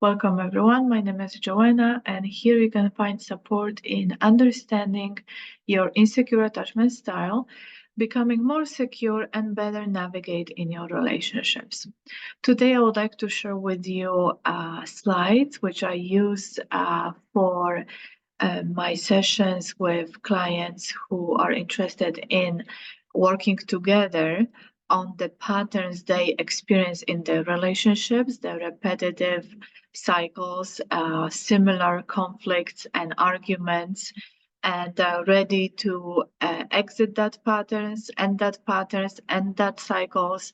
Welcome everyone, my name is Joanna, and here you can find support in understanding your insecure attachment style, becoming more secure and better navigate in your relationships. Today I would like to share with you slides which I use for my sessions with clients who are interested in working together on the patterns they experience in their relationships, the repetitive cycles, similar conflicts and arguments, and ready to exit that patterns and that cycles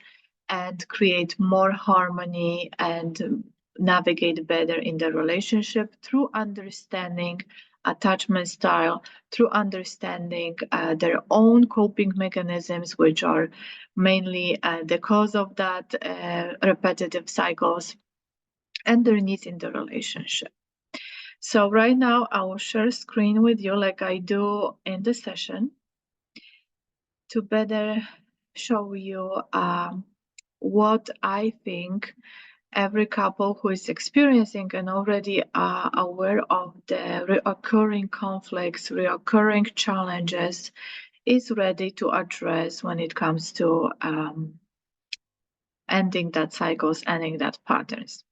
and create more harmony and navigate better in the relationship through understanding attachment style, through understanding their own coping mechanisms, which are mainly the cause of that repetitive cycles, and their needs in the relationship. So right now I will share screen with you like I do in the session to better show you what I think every couple who is experiencing and already are aware of the reoccurring conflicts, reoccurring challenges is ready to address when it comes to ending that cycles, ending that patterns.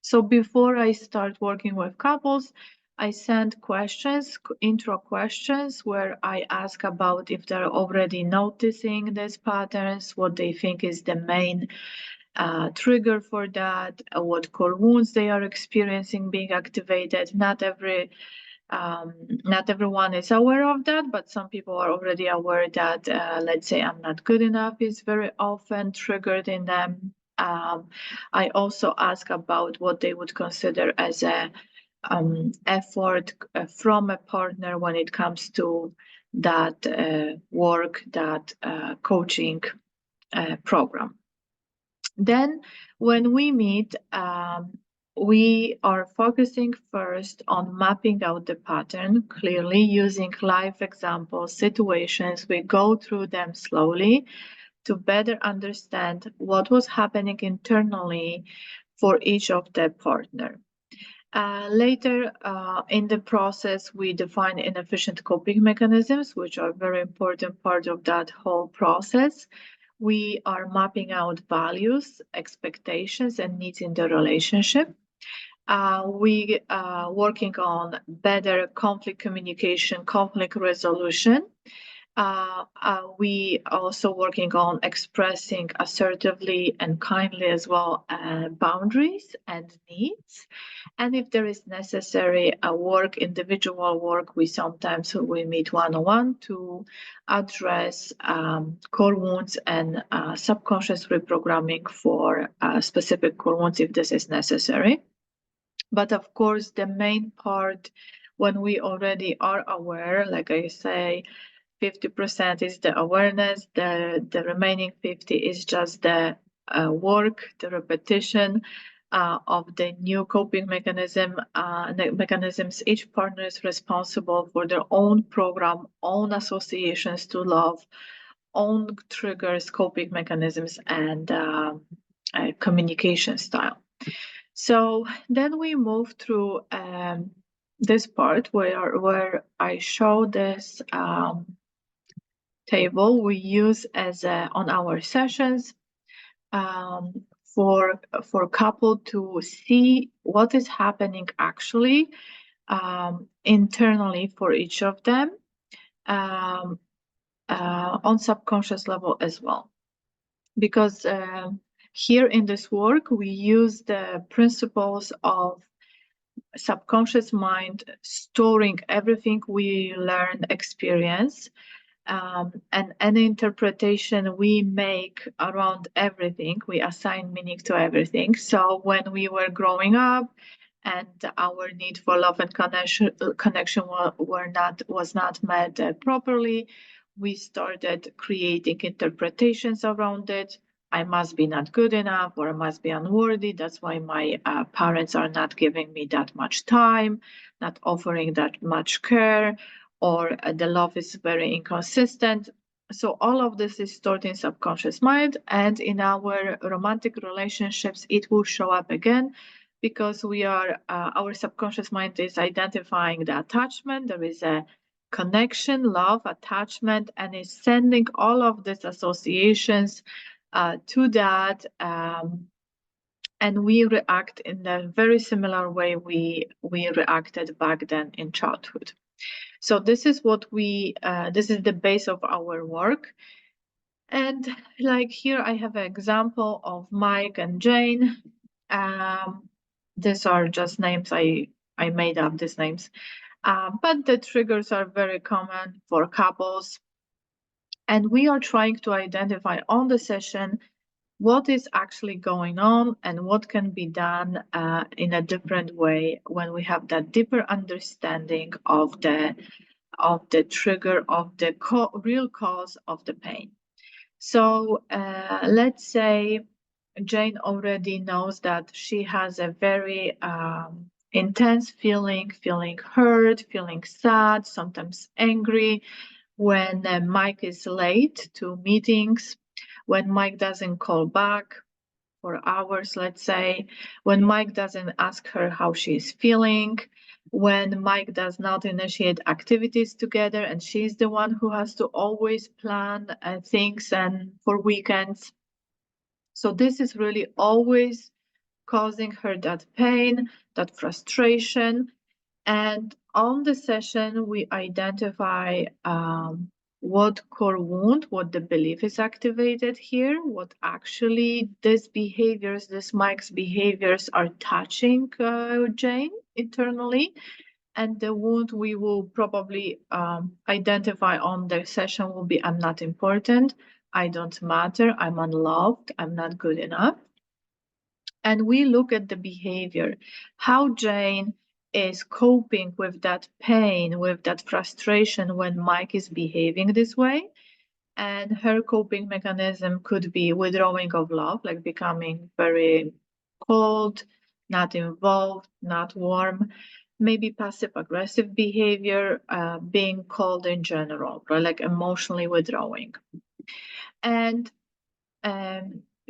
So before I start working with couples, I send questions, intro questions, where I ask about if they're already noticing these patterns, what they think is the main trigger for that, what core wounds they are experiencing being activated. Not everyone is aware of that, but some people are already aware that, let's say, I'm not good enough is very often triggered in them. I also ask about what they would consider as a effort from a partner when it comes to that work, that coaching program. Then when we meet, we are focusing first on mapping out the pattern clearly using live examples, situations. We go through them slowly to better understand what was happening internally for each of the partner. Later in the process, we define inefficient coping mechanisms, which are a very important part of that whole process. We are mapping out values, expectations, and needs in the relationship. We are working on better conflict communication, conflict resolution. We also working on expressing assertively and kindly as well boundaries and needs. And if there is necessary individual work, we meet one-on-one to address core wounds and subconscious reprogramming for specific core wounds if this is necessary. But of course, the main part when we already are aware, like I say, 50% is the awareness, the remaining 50 is just the work, the repetition of the new coping mechanisms. Each partner is responsible for their own program, own associations to love, own triggers, coping mechanisms, and communication style. So then we move through this part where I show this table we use as on our sessions for couple to see what is happening actually internally for each of them on subconscious level as well, because here in this work we use the principles of subconscious mind storing everything we learn, experience, and any interpretation we make around everything, we assign meaning to everything. So when we were growing up and our need for love and connection was not met properly, we started creating interpretations around it. I must be not good enough, or I must be unworthy. That's why my parents are not giving me that much time, not offering that much care, or the love is very inconsistent. So all of this is stored in subconscious mind, and in our romantic relationships, it will show up again because we are our subconscious mind is identifying the attachment. There is a connection, love, attachment, and is sending all of these associations to that, and we react in a very similar way we reacted back then in childhood. So this is what this is the base of our work. And like here I have an example of Mike and Jane. These are just names, I made up these names. But the triggers are very common for couples. And we are trying to identify on the session what is actually going on and what can be done in a different way when we have that deeper understanding of the trigger, of the real cause of the pain. So let's say Jane already knows that she has a very intense feeling hurt, feeling sad, sometimes angry when Mike is late to meetings, when Mike doesn't call back for hours, let's say, when Mike doesn't ask her how she's feeling, when Mike does not initiate activities together and she's the one who has to always plan things and for weekends. So this is really always causing her that pain, that frustration. And on the session, we identify what core wound, what the belief is activated here, what actually these behaviors, this Mike's behaviors are touching Jane internally. And the wound we will probably identify on the session will be, I'm not important, I don't matter, I'm unloved, I'm not good enough. And we look at the behavior, how Jane is coping with that pain, with that frustration when Mike is behaving this way. And her coping mechanism could be withdrawing of love, like becoming very cold, not involved, not warm, maybe passive aggressive behavior, being cold in general, right? Like emotionally withdrawing. And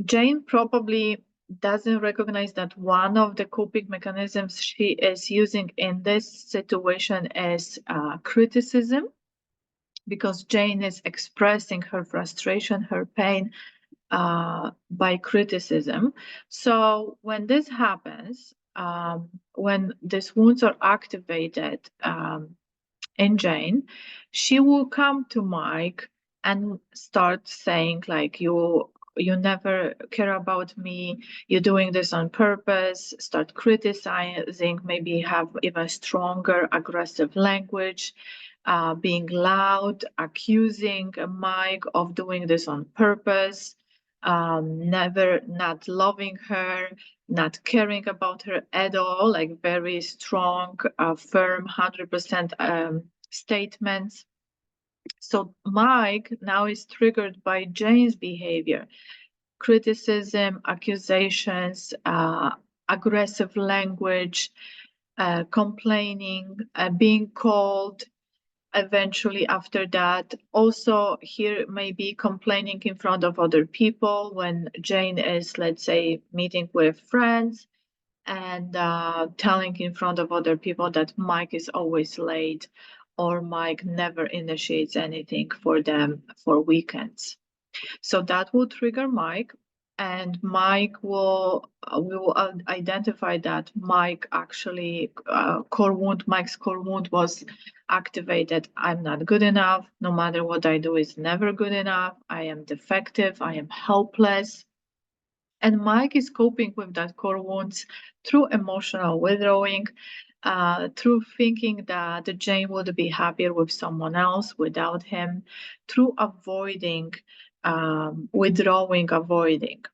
Jane probably doesn't recognize that one of the coping mechanisms she is using in this situation is criticism, because Jane is expressing her frustration, her pain by criticism. So when this happens, when these wounds are activated in Jane, she will come to Mike and start saying like, you never care about me, you're doing this on purpose, start criticizing, maybe have even stronger aggressive language, being loud, accusing Mike of doing this on purpose, never not loving her, not caring about her at all, like very strong, firm, 100% statements. So Mike now is triggered by Jane's behavior, criticism, accusations, aggressive language, complaining, being called. Eventually after that, also here maybe complaining in front of other people when Jane is, let's say, meeting with friends and telling in front of other people that Mike is always late or Mike never initiates anything for them for weekends. So that will trigger Mike, and Mike will we will identify that Mike actually Mike's core wound was activated. I'm not good enough. No matter what I do is never good enough. I am defective. I am helpless. And Mike is coping with that core wounds through emotional withdrawing, through thinking that Jane would be happier with someone else without him, through avoiding, withdrawing, avoiding.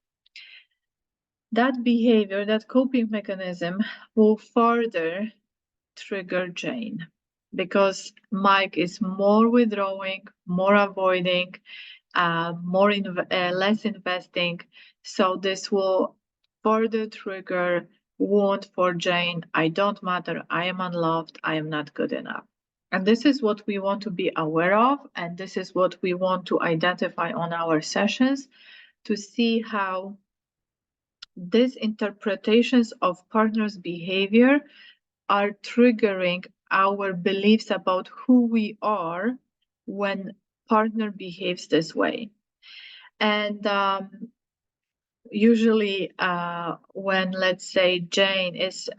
That behavior, that coping mechanism will further trigger Jane because Mike is more withdrawing, more avoiding, less investing. So this will further trigger wound for Jane. I don't matter. I am unloved. I am not good enough. And this is what we want to be aware of. And this is what we want to identify on our sessions to see how these interpretations of partners' behavior are triggering our beliefs about who we are when partner behaves this way. And usually when, let's say, Jane is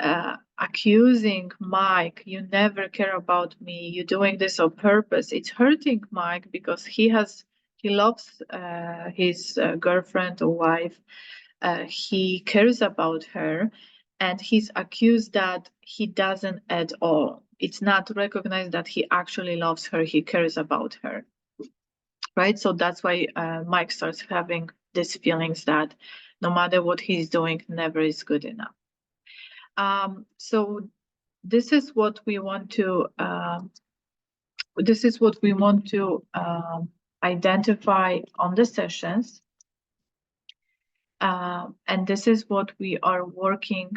accusing Mike, you never care about me, you're doing this on purpose, it's hurting Mike because he loves his girlfriend or wife, he cares about her, and he's accused that he doesn't at all. It's not recognized that he actually loves her, he cares about her, right? So that's why Mike starts having these feelings that no matter what he's doing, never is good enough. So this is what we want to identify on the sessions, and this is what we are working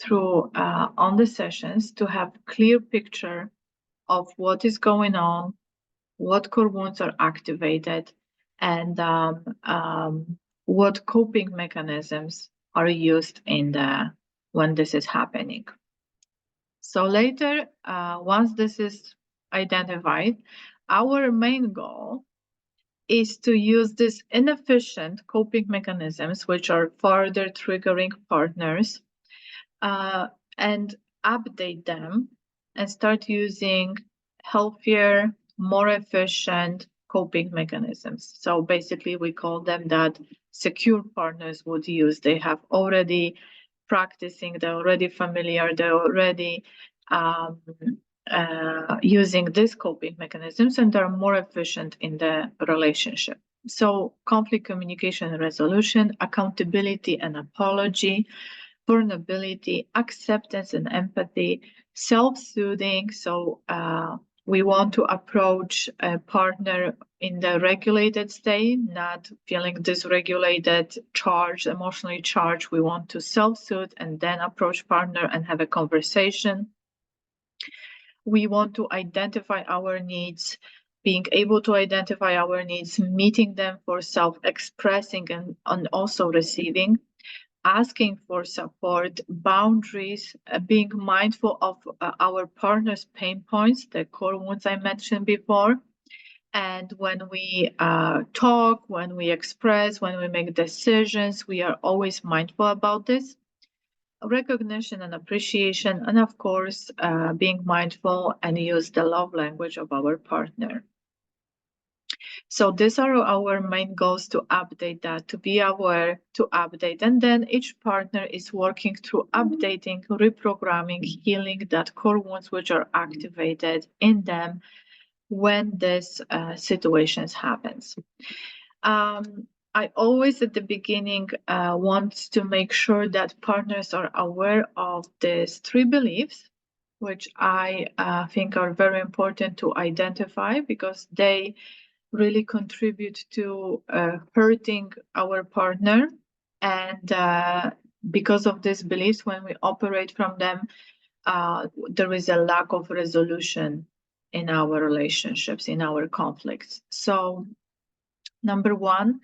through on the sessions, to have clear picture of what is going on, what core wounds are activated, and what coping mechanisms are used when this is happening. So later, once this is identified, our main goal is to use these inefficient coping mechanisms, which are further triggering partners, and update them and start using healthier, more efficient coping mechanisms. So basically, we call them that secure partners would use. They have already practicing, they're already familiar, they're already using these coping mechanisms, and they're more efficient in the relationship. So conflict communication and resolution, accountability and apology, vulnerability, acceptance and empathy, self-soothing. So we want to approach a partner in the regulated state, not feeling dysregulated, charged, emotionally charged. We want to self-soothe and then approach partner and have a conversation. We want to identify our needs, being able to identify our needs, meeting them for self-expressing and also receiving, asking for support, boundaries, being mindful of our partner's pain points, the core wounds I mentioned before. And when we talk, when we express, when we make decisions, we are always mindful about this. Recognition and appreciation, and of course, being mindful and use the love language of our partner. So these are our main goals, to update that, to be aware, to update. And then each partner is working through updating, reprogramming, healing that core wounds which are activated in them when this situations happens. I always at the beginning want to make sure that partners are aware of these 3 beliefs, which I think are very important to identify, because they really contribute to hurting our partner. And because of these beliefs, when we operate from them, there is a lack of resolution in our relationships, in our conflicts. So number 1,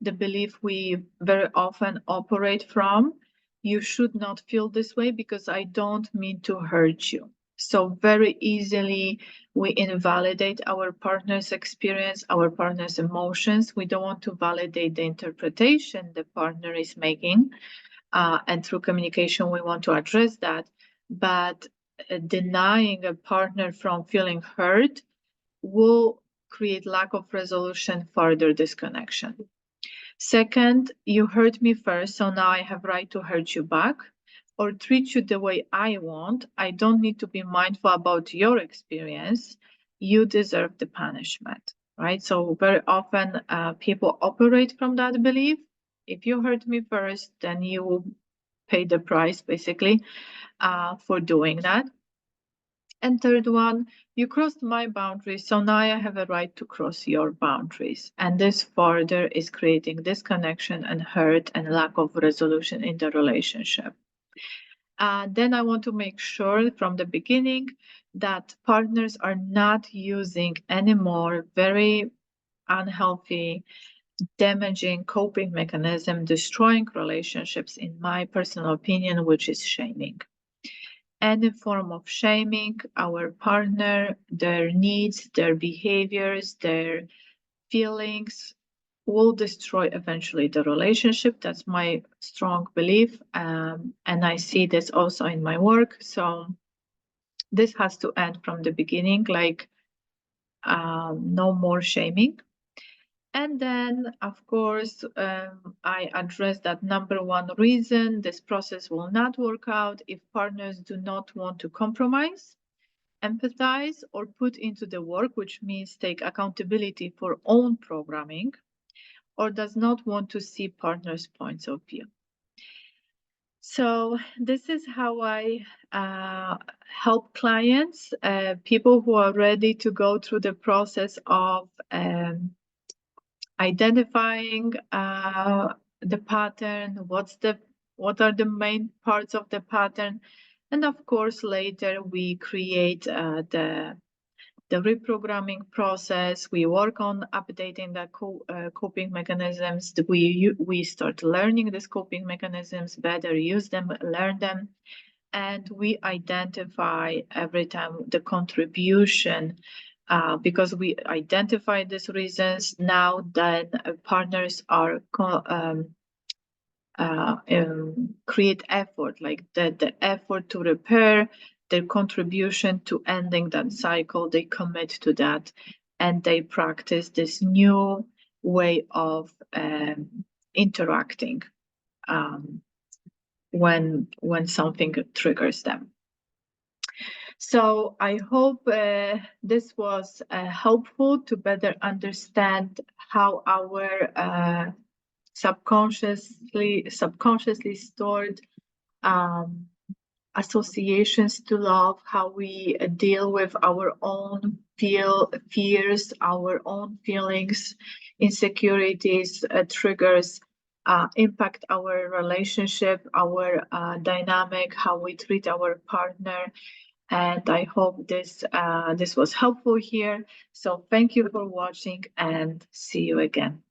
the belief we very often operate from: you should not feel this way because I don't mean to hurt you. So very easily we invalidate our partner's experience, our partner's emotions. We don't want to validate the interpretation the partner is making. And through communication, we want to address that. But denying a partner from feeling hurt will create lack of resolution, further disconnection. Second, you hurt me first, so now I have right to hurt you back, or treat you the way I want. I don't need to be mindful about your experience. You deserve the punishment, right? So very often people operate from that belief. If you hurt me first, then you will pay the price, basically, for doing that. And third one, you crossed my boundaries, so now I have a right to cross your boundaries. And this further is creating disconnection and hurt and lack of resolution in the relationship. Then I want to make sure from the beginning that partners are not using anymore very unhealthy damaging coping mechanism, destroying relationships, in my personal opinion, which is shaming. Any form of shaming our partner, their needs, their behaviors, their feelings will destroy eventually the relationship. That's my strong belief. And I see this also in my work. So this has to end from the beginning, like no more shaming. And then, of course, I address that number one reason this process will not work out if partners do not want to compromise, empathize, or put into the work, which means take accountability for own programming, or does not want to see partners' points of view. So this is how I help clients, people who are ready to go through the process of identifying the pattern, what are the main parts of the pattern, and of course later we create the reprogramming process. We work on updating the coping mechanisms. We start learning these coping mechanisms better, use them, learn them, and we identify every time the contribution. Because we identify these reasons, now then partners are create effort, like the effort to repair, their contribution to ending that cycle. They commit to that, and they practice this new way of interacting when something triggers them. So I hope this was helpful to better understand how our subconsciously stored associations to love, how we deal with our own fears, our own feelings, insecurities, triggers, impact our relationship, our dynamic, how we treat our partner. And I hope this was helpful here. So thank you for watching, and see you again.